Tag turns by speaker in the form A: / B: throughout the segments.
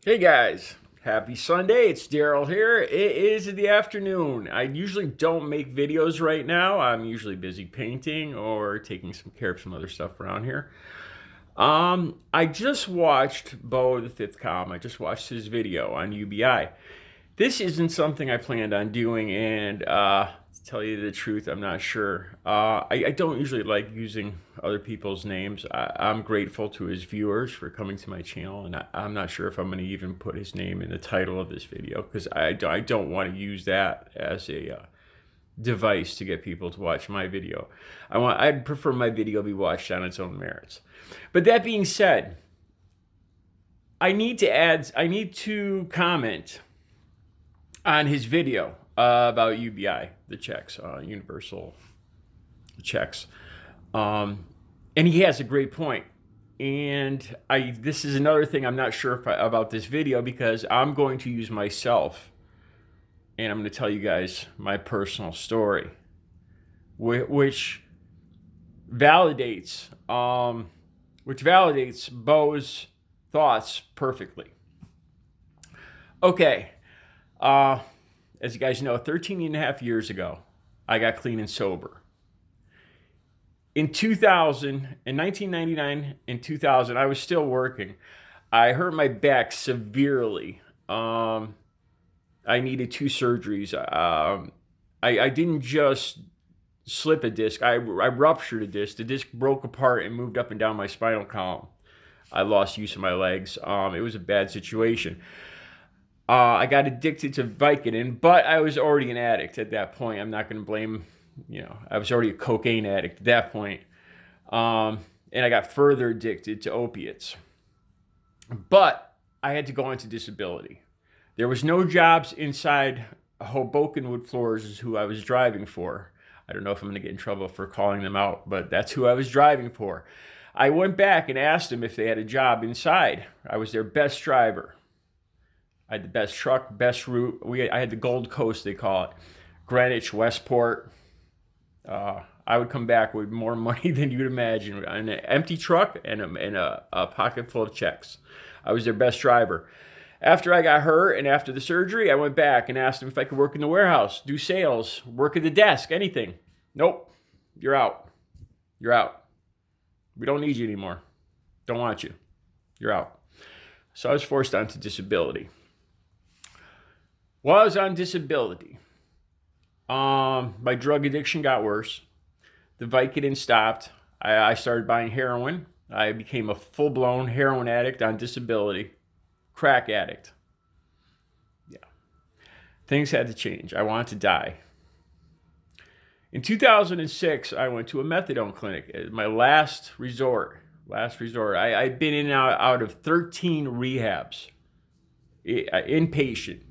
A: Hey guys, happy Sunday. It's Daryl here. It is the afternoon. I usually don't make videos right now. I'm usually busy painting or taking some care of some other stuff around here. I just watched Beau the Fifth Com. I just watched his video on UBI. This isn't something I planned on doing, and to tell you the truth, I'm not sure. I don't usually like using other people's names. I'm grateful to his viewers for coming to my channel, and I'm not sure if I'm going to even put his name in the title of this video because I don't want to use that as a device to get people to watch my video. I'd prefer my video be watched on its own merits. But that being said, I need to comment on his video about UBI, the checks, universal checks. And he has a great point. And this is another thing I'm not sure about this video because I'm going to use myself and I'm going to tell you guys my personal story, which validates Beau's thoughts perfectly. Okay. As you guys know, 13 and a half years ago, I got clean and sober. In 1999 and 2000, I was still working. I hurt my back severely. I needed 2 surgeries. I didn't just slip a disc. I ruptured a disc. The disc broke apart and moved up and down my spinal column. I lost use of my legs. It was a bad situation. I got addicted to Vicodin, but I was already an addict at that point. I'm not going to blame, I was already a cocaine addict at that point. And I got further addicted to opiates. But I had to go into disability. There was no jobs inside Hoboken Wood Floors is who I was driving for. I don't know if I'm going to get in trouble for calling them out, but that's who I was driving for. I went back and asked them if they had a job inside. I was their best driver. I had the best truck, best route. I had the Gold Coast, they call it. Greenwich, Westport. I would come back with more money than you'd imagine. An empty truck and a pocket full of checks. I was their best driver. After I got hurt and after the surgery, I went back and asked them if I could work in the warehouse, do sales, work at the desk, anything. Nope. You're out. You're out. We don't need you anymore. Don't want you. You're out. So I was forced onto disability. While I was on disability, my drug addiction got worse. The Vicodin stopped. I started buying heroin. I became a full-blown heroin addict on disability. Crack addict. Yeah. Things had to change. I wanted to die. In 2006, I went to a methadone clinic. My last resort. I'd been in and out of 13 rehabs.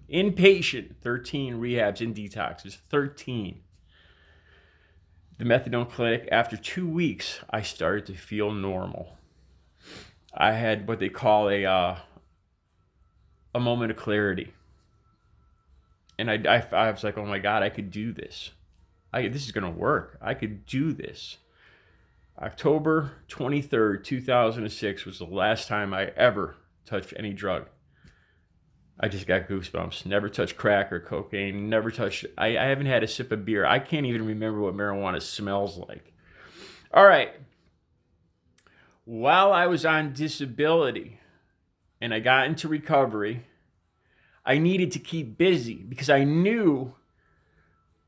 A: Inpatient, 13 rehabs and detoxes, 13. The methadone clinic, after 2 weeks, I started to feel normal. I had what they call a moment of clarity. And I was like, oh my God, I could do this. This is going to work. I could do this. October 23rd, 2006 was the last time I ever touched any drug. I just got goosebumps. Never touched crack or cocaine. Never touched... I haven't had a sip of beer. I can't even remember what marijuana smells like. All right. While I was on disability and I got into recovery, I needed to keep busy because I knew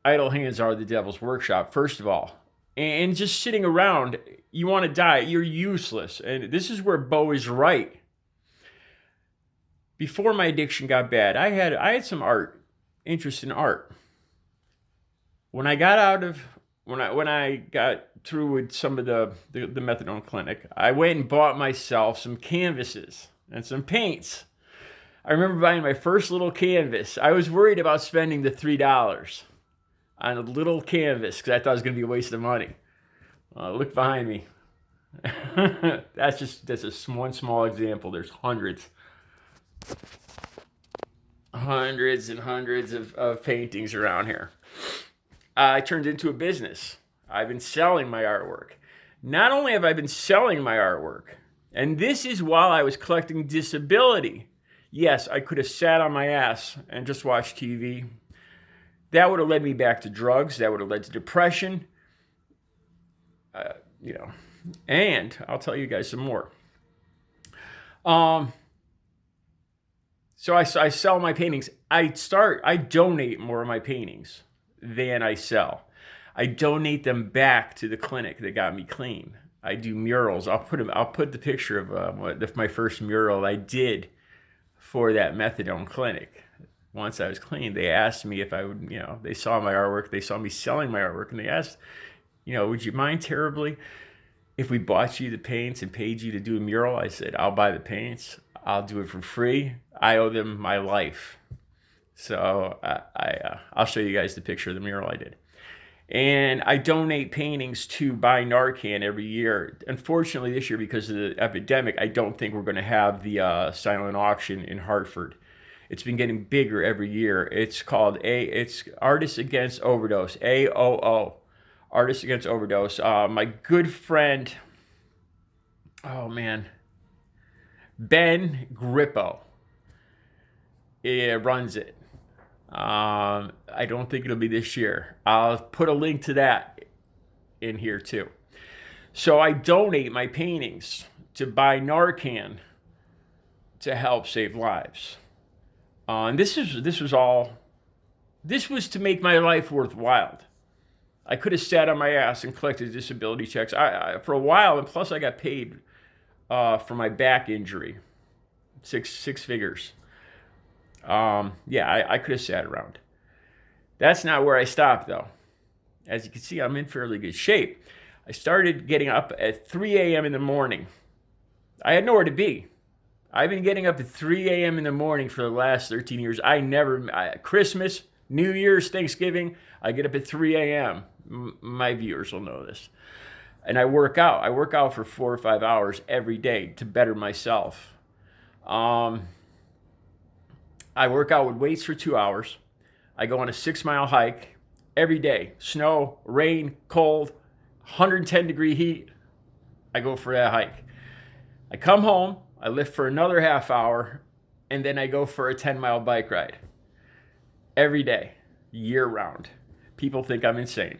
A: idle hands are the devil's workshop, first of all. And just sitting around, you want to die. You're useless. And this is where Beau is right. Before my addiction got bad, I had some interest in art. When I got through with some of the methadone clinic, I went and bought myself some canvases and some paints. I remember buying my first little canvas. I was worried about spending the $3 on a little canvas because I thought it was going to be a waste of money. Look behind me. That's just one small example. There's hundreds and hundreds of paintings around here. I turned into a business. I've been selling my artwork. Not only have I been selling my artwork, and this is while I was collecting disability. Yes, I could have sat on my ass and just watched TV. That would have led me back to drugs. That would have led to depression. Uh, you know, and I'll tell you guys some more. Um, so I sell my paintings. I donate more of my paintings than I sell. I donate them back to the clinic that got me clean. I do murals. I'll put the picture of my first mural I did for that methadone clinic. Once I was clean, they asked me if I would, they saw my artwork, they saw me selling my artwork, and they asked, would you mind terribly if we bought you the paints and paid you to do a mural? I said, I'll buy the paints. I'll do it for free. I owe them my life. So I'll show you guys the picture of the mural I did. And I donate paintings to Buy Narcan every year. Unfortunately, this year, because of the epidemic, I don't think we're going to have the silent auction in Hartford. It's been getting bigger every year. It's called it's Artists Against Overdose, AOO, Artists Against Overdose. My good friend, Ben Grippo, runs it. I don't think it'll be this year. I'll put a link to that in here too. So I donate my paintings to Buy Narcan to help save lives. And this was to make my life worthwhile. I could have sat on my ass and collected disability checks for a while, and plus I got paid for my back injury, six figures. I could have sat around. That's not where I stopped, though. As you can see, I'm in fairly good shape. I started getting up at 3 a.m. in the morning. I had nowhere to be. I've been getting up at 3 a.m. in the morning for the last 13 years. Christmas, New Year's, Thanksgiving, I get up at 3 a.m. My viewers will know this. And I work out. I work out for 4 or 5 hours every day to better myself. I work out with weights for 2 hours. I go on a 6-mile hike every day. Snow, rain, cold, 110-degree heat. I go for that hike. I come home. I lift for another half hour, and then I go for a 10-mile bike ride. Every day, year round. People think I'm insane.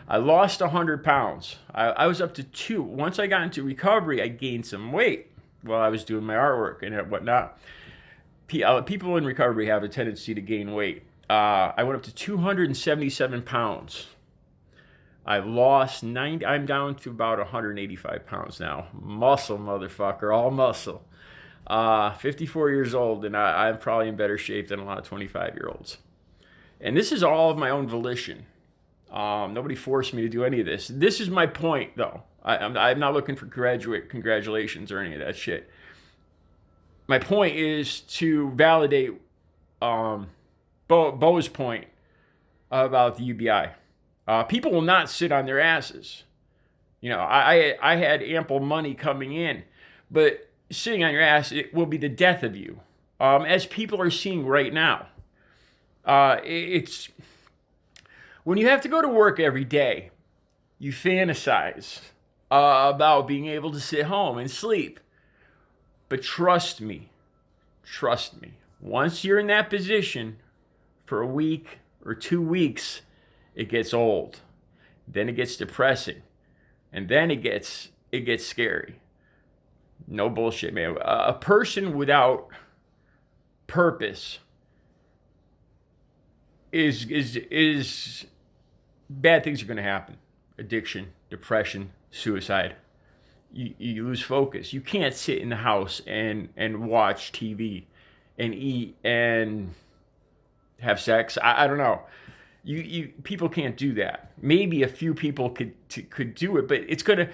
A: I lost 100 pounds. I was up to 2. Once I got into recovery, I gained some weight while I was doing my artwork and whatnot. People in recovery have a tendency to gain weight. I went up to 277 pounds. I lost 90. I'm down to about 185 pounds now. Muscle, motherfucker, all muscle. 54 years old, and I'm probably in better shape than a lot of 25-year-olds. And this is all of my own volition. Nobody forced me to do any of this. This is my point, though. I'm not looking for congratulations or any of that shit. My point is to validate Beau's point about the UBI. People will not sit on their asses. I had ample money coming in, but sitting on your ass, it will be the death of you. As people are seeing right now. It's when you have to go to work every day, you fantasize about being able to sit home and sleep. But trust me, once you're in that position for a week or 2 weeks, it gets old. Then it gets depressing. And then it gets scary. No bullshit, man. A person without purpose is bad things are going to happen. Addiction, depression, suicide. You lose focus. You can't sit in the house and watch TV and eat and have sex. I don't know. You people can't do that. Maybe a few people could do it, but it's gonna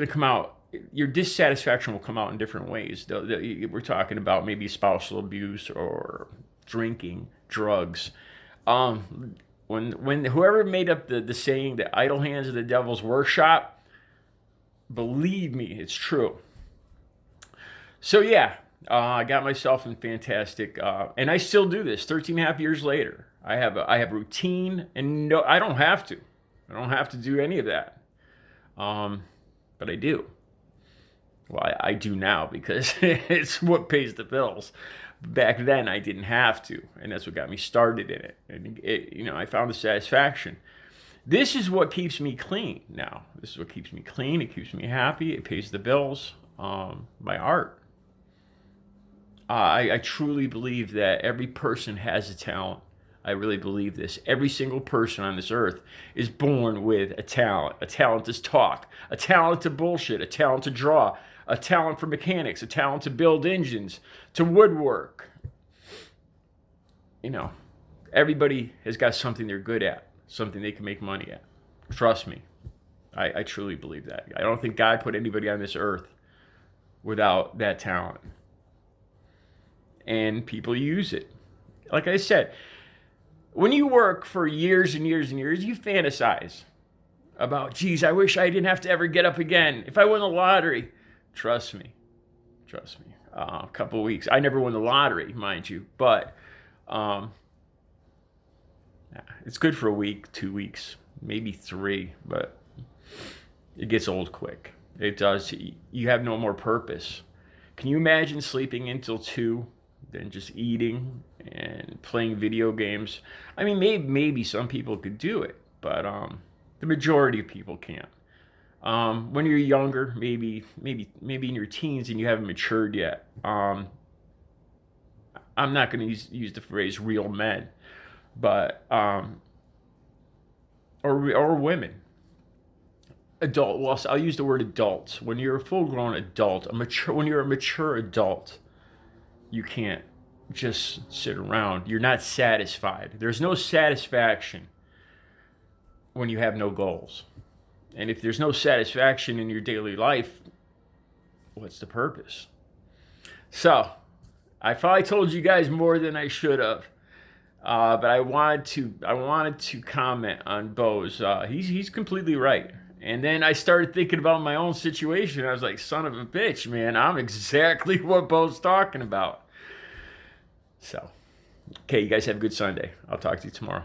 A: come out. Your dissatisfaction will come out in different ways. We're talking about maybe spousal abuse or drinking, drugs. When whoever made up the saying that idle hands are the devil's workshop, believe me, it's true. So yeah, I got myself in fantastic, and I still do this 13 and a half years later. I have routine, and no, I don't have to. I don't have to do any of that. But I do. Well, I do now because it's what pays the bills. Back then, I didn't have to, and that's what got me started in it. And I found the satisfaction. This is what keeps me clean now. This is what keeps me clean. It keeps me happy. It pays the bills. My art. I truly believe that every person has a talent. I really believe this. Every single person on this earth is born with a talent. A talent to talk, a talent to bullshit, a talent to draw, a talent for mechanics, a talent to build engines, to woodwork. Everybody has got something they're good at, something they can make money at. Trust me. I truly believe that. I don't think God put anybody on this earth without that talent. And people use it. Like I said, when you work for years and years and years, you fantasize about, geez, I wish I didn't have to ever get up again. If I won the lottery, trust me. A couple of weeks. I never won the lottery, mind you, but it's good for a week, 2 weeks, maybe 3, but it gets old quick. It does. You have no more purpose. Can you imagine sleeping until 2? Than just eating and playing video games? I mean, maybe some people could do it, but the majority of people can't. When you're younger, maybe in your teens and you haven't matured yet. I'm not going to use the phrase real men, but or women. Adult. Well, I'll use the word adults. When you're a full-grown adult, when you're a mature adult, you can't just sit around. You're not satisfied. There's no satisfaction when you have no goals. And if there's no satisfaction in your daily life, what's the purpose? So, I probably told you guys more than I should have. But I wanted to comment on BEAU'S. He's completely right. And then I started thinking about my own situation. I was like, son of a bitch, man, I'm exactly what BEAU'S talking about. So, okay, you guys have a good Sunday. I'll talk to you tomorrow.